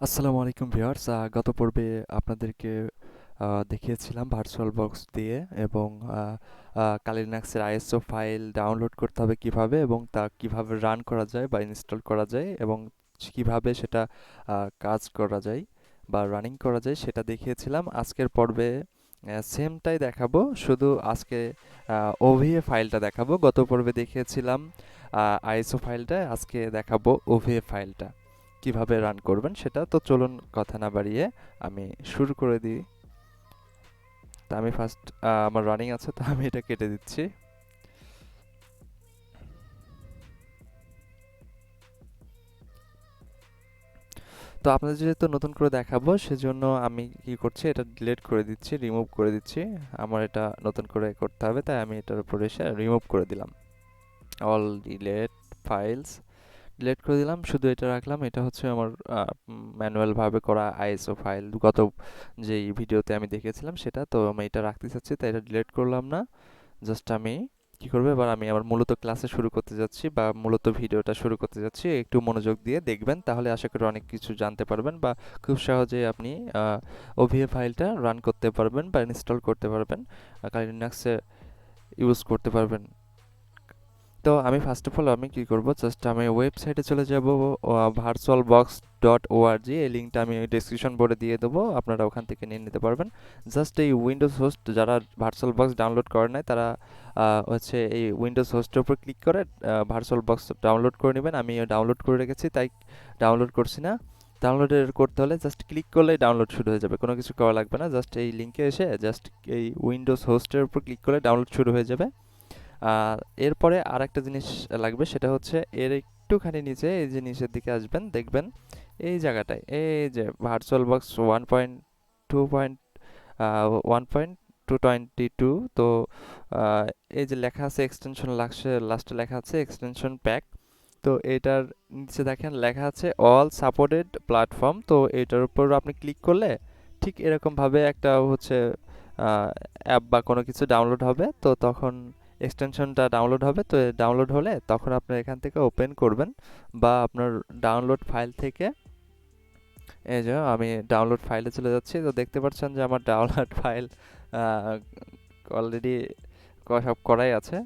আসসালামু আলাইকুম ভিউয়ার্স। গত পর্বে আপনাদেরকে দেখিয়েছিলাম ভার্চুয়াল বক্স দিয়ে এবং কালিনাক্সের আইএসও ফাইল ডাউনলোড করতে হবে কিভাবে এবং তা কিভাবে রান করা যায় বা ইনস্টল করা যায় এবং কিভাবে সেটা কাজ করা যায় বা রানিং করা যায় সেটা দেখিয়েছিলাম। আজকের পর্বে সেমটাই দেখাবো, শুধু আজকে ওভিএ ফাইলটা দেখাবো। গত পর্বে দেখিয়েছিলাম আইএসও ফাইলটা, আজকে দেখাবো ওভিএ ফাইলটা কিভাবে রান করবেন সেটা। তো চলুন কথা না বাড়িয়ে আমি শুরু করে দিই। তা আমি ফার্স্ট আমার রানিং আছে, তো আমি এটা কেটে দিচ্ছি। তো আপনাদের যেহেতু নতুন করে দেখাবো সেজন্য আমি কি করছি, এটা ডিলিট করে দিচ্ছি, রিমুভ করে দিচ্ছি। আমার এটা নতুন করে করতে হবে, তাই আমি এটার উপরে এসে রিমুভ করে দিলাম। অল ডিলেট ফাইলস ডিলিট করে দিলাম, শুধু এটা রাখলাম। এটা হচ্ছে আমার ম্যানুয়াল ভাবে করা আইএসও ফাইল, গত যেই ভিডিওতে আমি দেখেছিলাম সেটা। তো আমি এটা রাখতে চাচ্ছি, তাই এটা ডিলিট করলাম না। জাস্ট আমি কি করবো, এবার আমি আমার মূলত ক্লাসে শুরু করতে যাচ্ছি বা মূলত ভিডিওটা শুরু করতে যাচ্ছি। একটু মনোযোগ দিয়ে দেখবেন, তাহলে আশা করি অনেক কিছু জানতে পারবেন বা খুব সহজেই আপনি ওভিএ ফাইলটা রান করতে পারবেন বা ইনস্টল করতে পারবেন, লিনাক্সে ইউজ করতে পারবেন। তো আমি ফার্স্ট অফ অল আমি কি করব, জাস্ট আমি ওয়েবসাইটে চলে যাব, virtualbox.org। এই লিঙ্কটা আমি ডেসক্রিপশন বোর্ডে দিয়ে দেবো, আপনারা ওখান থেকে নিয়ে নিতে পারবেন। জাস্ট এই উইন্ডোজ হোস্ট যারা ভার্চুয়াল বক্স ডাউনলোড করে নাই তারা হচ্ছে এই উইন্ডোজ হোস্টের উপর ক্লিক করে ভার্চুয়াল বক্স ডাউনলোড করে নেবেন। আমি ডাউনলোড করে রেখেছি তাই ডাউনলোড করছি না। ডাউনলোডের করতে হলে জাস্ট ক্লিক করলেই ডাউনলোড শুরু হয়ে যাবে, কোনো কিছু করা লাগবে না। জাস্ট এই লিঙ্কে এসে জাস্ট এই উইন্ডোজ হোস্টের উপর ক্লিক করলে ডাউনলোড শুরু হয়ে যাবে। আর এরপরে আরেকটা জিনিস লাগবে, সেটা হচ্ছে এর একটুখানি নিচে, এই যে নিচের দিকে আসবেন, দেখবেন এই জায়গাটায় এই যে ভার্চুয়াল বক্স 1.2.1.222। তো এই যে লেখা আছে এক্সটেনশন, লাস্টে লেখা আছে এক্সটেনশন প্যাক। তো এটার নিচে দেখেন লেখা আছে অল সাপোর্টেড প্ল্যাটফর্ম। তো এটার উপর আপনি ক্লিক করলে ঠিক এরকমভাবে একটা হচ্ছে অ্যাপ বা কোনো কিছু ডাউনলোড হবে। তো তখন এক্সটেনশনটা ডাউনলোড হবে। তো ডাউনলোড হলে তখন আপনার এখান থেকে ওপেন করবেন বা আপনার ডাউনলোড ফাইল থেকে, এই যে আমি ডাউনলোড ফাইলে চলে যাচ্ছি। তো দেখতে পাচ্ছেন যে আমার ডাউনলোড ফাইল অলরেডি সব করাই আছে।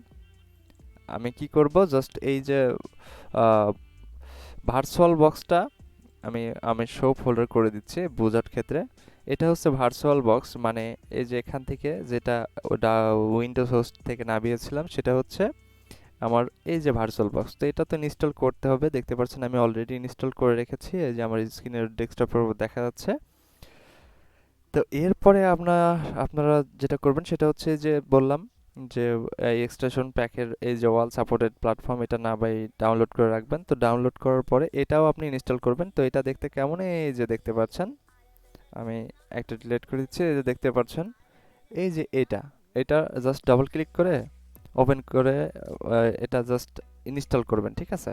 আমি কি করব, জাস্ট এই যে ভার্চুয়াল বক্সটা আমি আমি শো ফোল্ডার করে দিচ্ছি বোঝার ক্ষেত্রে। এটা হচ্ছে ভার্চুয়াল বক্স, মানে এই যে এখান থেকে যেটা ওটা উইন্ডোজ হোস্ট থেকে নামিয়েছিলাম সেটা হচ্ছে আমার এই যে ভার্চুয়াল বক্স। তো এটা তো ইনস্টল করতে হবে, দেখতে পাচ্ছেন আমি অলরেডি ইনস্টল করে রেখেছি, এই যে আমার স্ক্রিনের ডেস্কটপের উপর দেখা যাচ্ছে। তো এরপরে আপনারা যেটা করবেন সেটা হচ্ছে যে বললাম যে এই এক্সটেনশন প্যাকের এই যে ওয়াল সাপোর্টেড প্ল্যাটফর্ম, এটা না বাই ডাউনলোড করে রাখবেন। তো ডাউনলোড করার পরে এটাও আপনি ইনস্টল করবেন। তো এটা দেখতে কেমন, এই যে দেখতে পাচ্ছেন, আমি একটা ডিলিট করে দিচ্ছি। এই যে দেখতে পাচ্ছেন, এই যে এটা জাস্ট ডাবল ক্লিক করে ওপেন করে এটা জাস্ট ইনস্টল করবেন, ঠিক আছে?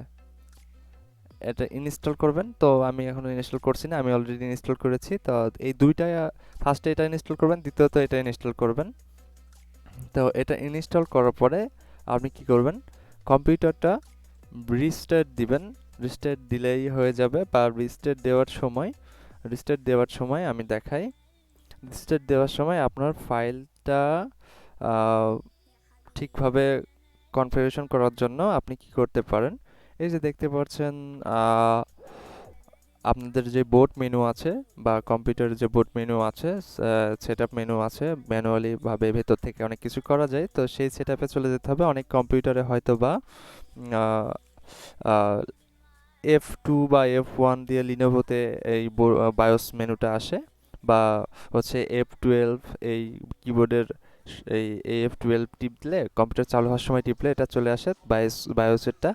এটা ইনস্টল করবেন। তো আমি এখনো ইনস্টল করছি না, আমি অলরেডি ইনস্টল করেছি। তো এই দুইটা, ফার্স্টে এটা ইনস্টল করবেন, দ্বিতীয়ত এটা ইনস্টল করবেন। তো এটা ইনস্টল করার পরে আপনি কি করবেন, কম্পিউটারটা রিস্টার্ট দিবেন। রিস্টার্ট দিলেই হয়ে যাবে, বা রিস্টার্ট দেওয়ার সময় আমি দেখাই। রিস্টার্ট দেওয়ার সময় আপনার ফাইলটা ঠিকভাবে কনফিগারেশন করার জন্য আপনি কি করতে পারেন, এই যে দেখতে পাচ্ছেন আপনাদের যে বোট মেনু আছে বা কম্পিউটারের যে বোট মেনু আছে, সেটআপ মেনু আছে, ম্যানুয়ালি ভাবে ভেতর থেকে অনেক কিছু করা যায়। তো সেই সেটআপে চলে যেতে হবে। অনেক কম্পিউটারে হয়তো বা F2 বা F1 দিয়ে লিনোভোতে এই বায়োস মেনুটা আসে, বা হচ্ছে F12 এই কিবোর্ডের এই F12 টিপ দিলে, কম্পিউটার চালু হওয়ার সময় টিপলে এটা চলে আসে বায়োসেরটা।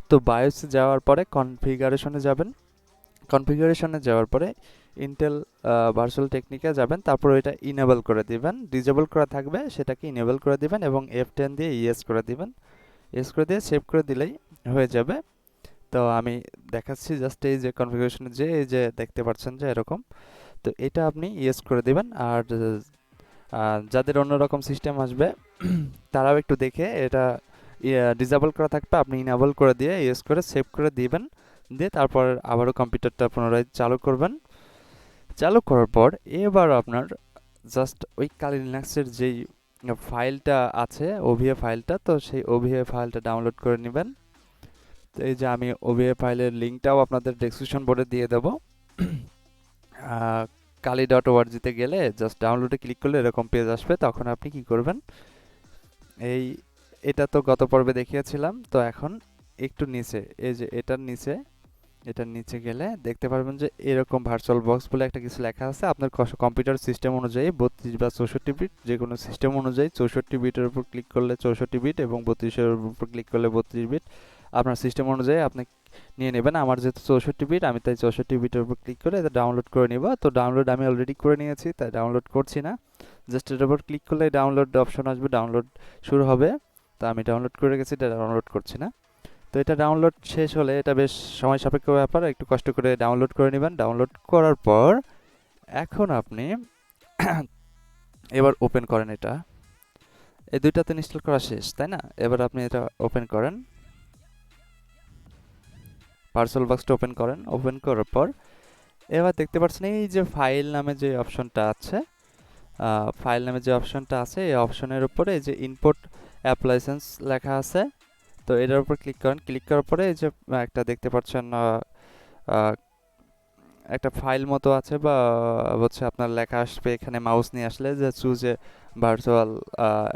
তো বায়োসে যাওয়ার পরে কনফিগারেশনে যাবেন। কনফিগারেশনে যাওয়ার পরে ইন্টেল ভার্চুয়াল টেকনিকে যাবেন, তারপর এটা ইনেবল করে দিবেন। ডিজেবল করা থাকবে সেটাকে ইনেবল করে দিবেন এবং F10 দিয়ে ইয়েস করে দিবেন। ইয়েস করে দিয়ে সেভ করে দিলেই হয়ে যাবে। তো আমি দেখাচ্ছি জাস্ট এই যে কনফিগারেশনে, যে এই যে দেখতে পাচ্ছেন যে এরকম। তো এটা আপনি ইয়েস করে দিবেন। আর যাদের অন্যরকম সিস্টেম আসবে তারাও একটু দেখে এটা ডিসেবল করা থাকবে, আপনি ইনেবল করে দিয়ে ইয়েস করে সেভ করে দিবেন। দিয়ে তারপর আবারও কম্পিউটারটা পুনরায় চালু করবেন। চালু করার পর এবার আপনার জাস্ট ওই কালি লিনাক্সের যেই ফাইলটা আছে ওভিএ ফাইলটা, তো সেই ওভিএ ফাইলটা ডাউনলোড করে নেবেন। তো এই যে আমি ওভিএ ফাইলের লিঙ্কটাও আপনাদের ডেসক্রিপশন বোর্ডে দিয়ে দেবো। কালি ডট ওআরজিতে গেলে জাস্ট ডাউনলোডে ক্লিক করলে এরকম পেজ আসবে। তখন আপনি কি করবেন, এই এটা তো গত পর্বে দেখিয়েছিলাম, তো এখন একটু নিচে এই যে এটার নিচে গেলে দেখতে পারবেন যে এরকম ভার্চুয়াল বক্স বলে একটা কিছু লেখা আছে। আপনার কম্পিউটার সিস্টেম অনুযায়ী 32 বা 64 বিট, যে কোনো সিস্টেম অনুযায়ী 64 বিটের উপর ক্লিক করলে 64 বিট এবং 32-এর উপর ক্লিক করলে 32 বিট, আপনার সিস্টেম অনুযায়ী আপনি নিয়ে নেবেন। আমার যেহেতু 64 বিট, আমি তাই 64 বিটের উপর ক্লিক করে এটা ডাউনলোড করে নিব। তো ডাউনলোড আমি অলরেডি করে নিয়েছি, তাই ডাউনলোড করছি না। জাস্ট এটার উপর ক্লিক করলে ডাউনলোড অপশন আসবে, ডাউনলোড শুরু হবে। তো আমি ডাউনলোড করে গেছি, এটা ডাউনলোড করছি না। তো এটা ডাউনলোড শেষ হলে, এটা বেশ সময় সাপেক্ষ ব্যাপার, একটু কষ্ট করে ডাউনলোড করে নেবেন। ডাউনলোড করার পর এখন আপনি এবার ওপেন করেন এটা। এই দুইটাতে ইনস্টল করা শেষ, তাই না? এবার আপনি এটা ওপেন করেন, পার্সেল বক্সটা ওপেন করেন। ওপেন করার পর এবার দেখতে পাচ্ছেন এই যে ফাইল নামে যে অপশনটা আছে, এই অপশনের উপরে এই যে ইম্পোর্ট অ্যাপ লাইসেন্স লেখা আছে, তো এটার উপর ক্লিক করেন। ক্লিক করার পরে এই যে একটা দেখতে পাচ্ছেন একটা ফাইল মতো আছে, বা হচ্ছে আপনার লেখা আসবে এখানে মাউস নিয়ে আসলে যে choose a virtual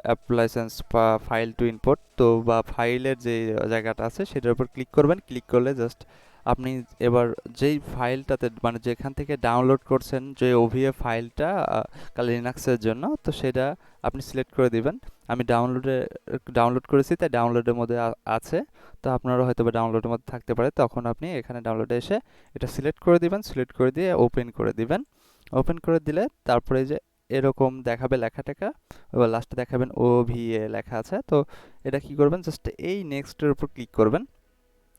app licence বা ফাইল টু ইম্পোর্ট, তো বা ফাইলের যে জায়গাটা আছে সেটার উপর ক্লিক করবেন। ক্লিক করলে জাস্ট আপনি এবার যেই ফাইলটাতে মানে যেখান থেকে ডাউনলোড করছেন যে ওভিএ ফাইলটা লিনাক্সের জন্য, তো সেটা আপনি সিলেক্ট করে দিবেন। আমি ডাউনলোড করেছি, তাই ডাউনলোডের মধ্যে আছে। তো আপনারও হয়তো বা ডাউনলোডের মধ্যে থাকতে পারে, তখন আপনি এখানে ডাউনলোডে এসে এটা সিলেক্ট করে দিবেন। সিলেক্ট করে দিয়ে ওপেন করে দিবেন। ওপেন করে দিলে তারপরে যে এরকম দেখাবে লেখাটাকে, এবার লাস্টে দেখাবেন ওভিএ লেখা আছে। তো এটা কি করবেন, জাস্ট এই নেক্সটের উপর ক্লিক করবেন।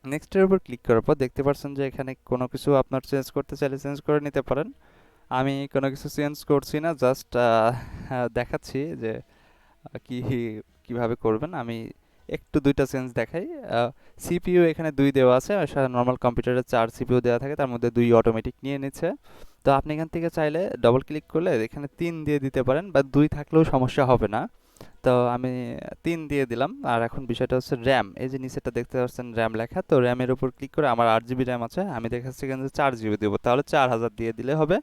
নেক্সটের উপর ক্লিক করার পর দেখতে পাচ্ছেন যে এখানে কোনো কিছু আপনার চেঞ্জ করতে চাইলে চেঞ্জ করে নিতে পারেন। আমি কোনো কিছু চেঞ্জ করছি না, জাস্ট দেখাচ্ছি যে কি কিভাবে করবেন। আমি একটু দুইটা চেঞ্জ দেখাই। সিপিইউ এখানে 2 দেওয়া আছে, নর্মাল কম্পিউটারে 4 সিপিইউ দেওয়া থাকে, তার মধ্যে 2 অটোমেটিক নিয়ে নিচ্ছে। তো আপনি এখান থেকে চাইলে ডবল ক্লিক করলে এখানে 3 দিয়ে দিতে পারেন, বা 2 থাকলেও সমস্যা হবে না। তো আমি 3 দিয়ে দিলাম। আর এখন বিষয়টা হচ্ছে র্যাম, এই যে নিচেটা দেখতে পাচ্ছেন র্যাম লেখা, তো র্যামের উপর ক্লিক করে আমার 8 জিবি র্যাম আছে, আমি দেখাচ্ছি এখানে 4 জিবি দেবো, তাহলে 4000 দিয়ে দিলে হবে।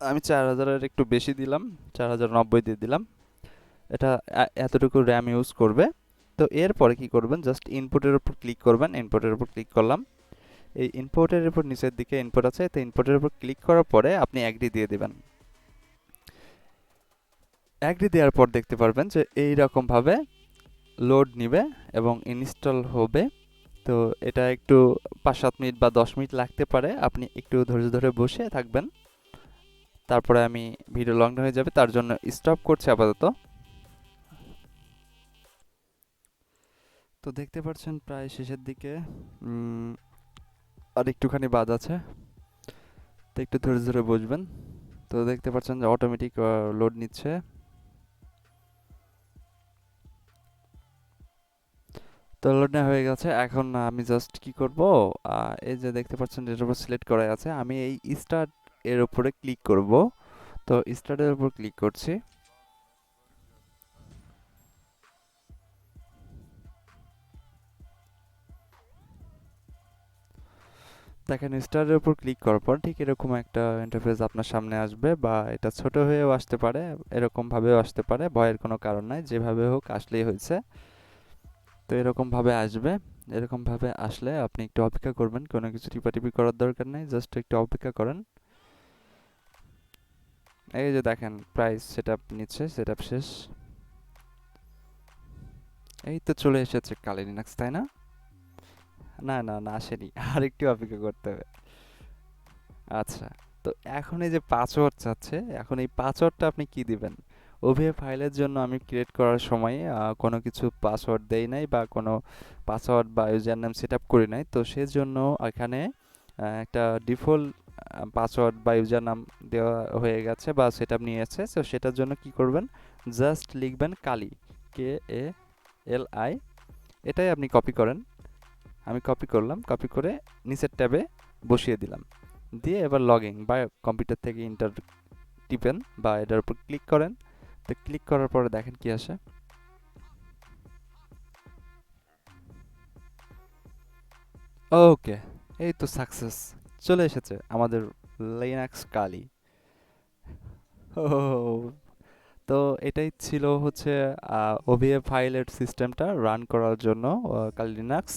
আমি 4000-এর একটু বেশি দিলাম, 4090 দিয়ে দিলাম। এটা এতটুকু র্যাম ইউজ করবে। তো এরপরে কি করবেন, জাস্ট ইনপুটের উপর ক্লিক করবেন। ইনপুটের উপর ক্লিক করলাম, এই ইনপুটের উপর নিচের দিকে ইনপুট আছে, তো ইনপুটের উপর ক্লিক করার পরে আপনি অ্যাগ্রি দিয়ে দিবেন। অ্যাগ্রি দেওয়ার পর দেখতে পারবেন যে এই রকম ভাবে লোড নিবে এবং ইনস্টল হবে। তো এটা একটু 5-7 মিনিট বা 10 মিনিট লাগতে পারে, আপনি একটু ধৈর্য ধরে বসে থাকবেন। তারপরে আমি ভিডিও লং হয়ে যাবে, তার জন্য স্টপ করছি আপাতত। তো দেখতে পাচ্ছেন প্রায় শেষের দিকে, আর একটুখানি বাদ আছে, তো একটু ধৈর্য ধরে বসবেন। তো দেখতে পাচ্ছেন যে অটোমেটিক লোড নিচ্ছে। তো লোড নেওয়া হয়ে গেছে। এখন আমি জাস্ট কি করব, এই যে দেখতে পাচ্ছেন এটার উপর সিলেক্ট করা আছে, আমি এই স্টার্ট এর উপরে ক্লিক করব। তো স্টার্টের উপর ক্লিক করছি। দেখেন স্টারের উপর ক্লিক করার পর ঠিক এরকম একটা ইন্টারফেস আপনার সামনে আসবে, বা এটা ছোট হয়েও আসতে পারে, এরকম ভাবেও আসতে পারে, ভয়ের কোনো কারণ নাই, যেভাবে হোক আসলেই হয়েছে। তো এরকম ভাবে আসবে। এরকম ভাবে আসলে আপনি একটু অপেক্ষা করবেন, কোনো কিছু টিপাটিপি করার দরকার নেই, জাস্ট একটু অপেক্ষা করেন। এই যে দেখেন প্রাইস সেটআপ নিচ্ছে, সেটআপ শেষ। এই তো চলে এসেছে কালি লিনাক্স, তাই না? না না না, আসেনি, আর একটু অপেক্ষা করতে হবে। আচ্ছা, তো এখন এই যে পাসওয়ার্ড চাচ্ছে, এখন এই পাসওয়ার্ডটা আপনি কি দিবেন? ওভিএ ফাইলের জন্য আমি ক্রিয়েট করার সময় কোনো কিছু পাসওয়ার্ড দেই নাই, বা কোনো পাসওয়ার্ড বা ইউজার নেম সেট আপ করি নাই, তো সেজন্য এখানে একটা ডিফল্ট পাসওয়ার্ড বা ইউজার নাম দেওয়া হয়ে গেছে বা সেট আপ নিয়েছে। তো সেটার জন্য কি করবেন, জাস্ট লিখবেন কালি, KALI, এটাই আপনি কপি করেন। আমি কপি করলাম, কপি করে নিচের ট্যাবে বসিয়ে দিলাম। দিয়ে এবার লগইন বা কম্পিউটার থেকে ইন্টার টিপেন বা এটার উপর ক্লিক করেন। তো ক্লিক করার পরে দেখেন কি আসে। ওকে, এই তো সাকসেস চলে এসেছে আমাদের লিনাক্স কালি। ও, তো এটাই ছিল হচ্ছে ওভিএ ফাইলের সিস্টেমটা রান করার জন্য কালি লিনাক্স।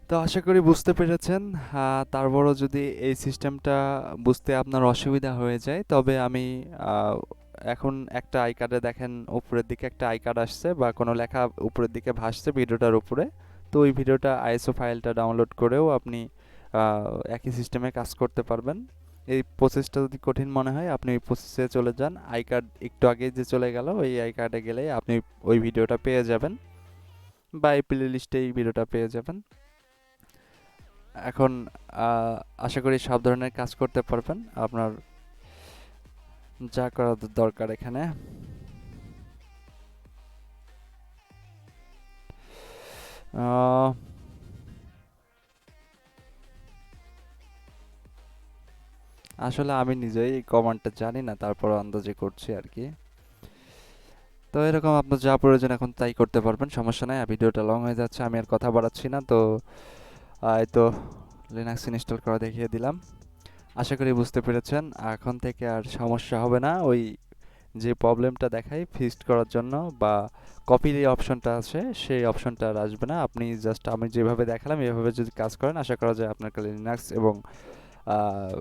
তো আশা করি বুঝতে পেরেছেন। তারপরও যদি এই সিস্টেমটা বুঝতে আপনার অসুবিধা হয়ে যায় তবে আমি আহ, এখন একটা আই কার্ডে দেখেন উপরের দিকে একটা আই কার্ড আসছে বা কোনো লেখা উপরের দিকে ভাসছে ভিডিওটার উপরে। তো ওই ভিডিওটা আইএসও ফাইলটা ডাউনলোড করেও আপনি একই সিস্টেমে কাজ করতে পারবেন। এই প্রসেসটা যদি কঠিন মনে হয় আপনি ওই প্রসেসে চলে যান। আই কার্ড একটু আগে যে চলে গেল ওই আই কার্ডে গেলেই আপনি ওই ভিডিওটা পেয়ে যাবেন বা এই প্লে লিস্টে এই ভিডিওটা পেয়ে যাবেন। এখন আহ, আশা করি সব ধরনের কাজ করতে পারবেন আপনার যা করা দরকার এখানে। আহ, আসলে আমি নিজেই এই কমান্ডটা জানি না, তারপর আন্দাজে করছি আর কি। তো এরকম আপনার যা প্রয়োজন এখন তাই করতে পারবেন, সমস্যা নাই। আর ভিডিওটা লং হয়ে যাচ্ছে, আমি আর কথা বাড়াচ্ছি না। তো এই তো লিনাক্স ইনস্টল করা দেখিয়ে দিলাম। আশা করি বুঝতে পেরেছেন। এখন থেকে আর সমস্যা হবে না ওই যে প্রবলেমটা দেখাই ফিক্সড করার জন্য বা কপি যে অপশনটা আছে সেই অপশনটা আর আসবে না। আপনি জাস্ট আমি যেভাবে দেখালাম এভাবে যদি কাজ করেন আশা করা যায় আপনার কালি লিনাক্স এবং আহ,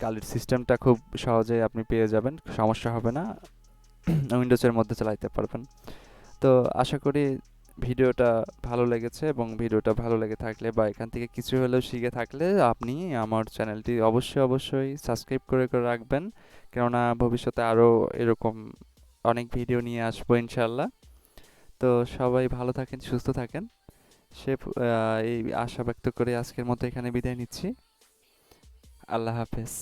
কালির সিস্টেমটা খুব সহজেই আপনি পেয়ে যাবেন, সমস্যা হবে না। উইন্ডোজের মধ্যে চালাইতে পারবেন। তো আশা করি ভিডিওটা ভালো লেগেছে এবং ভিডিওটা ভালো লেগে থাকলে বা এখান থেকে কিছু হলেও শিখে থাকলে আপনি আমার চ্যানেলটি অবশ্যই অবশ্যই সাবস্ক্রাইব করে করে রাখবেন, কেননা ভবিষ্যতে আরও এরকম অনেক ভিডিও নিয়ে আসবো ইনশাল্লাহ। তো সবাই ভালো থাকেন, সুস্থ থাকেন, এই আশা ব্যক্ত করে আজকের মতো এখানে বিদায় নিচ্ছি। আল্লাহ হাফেজ।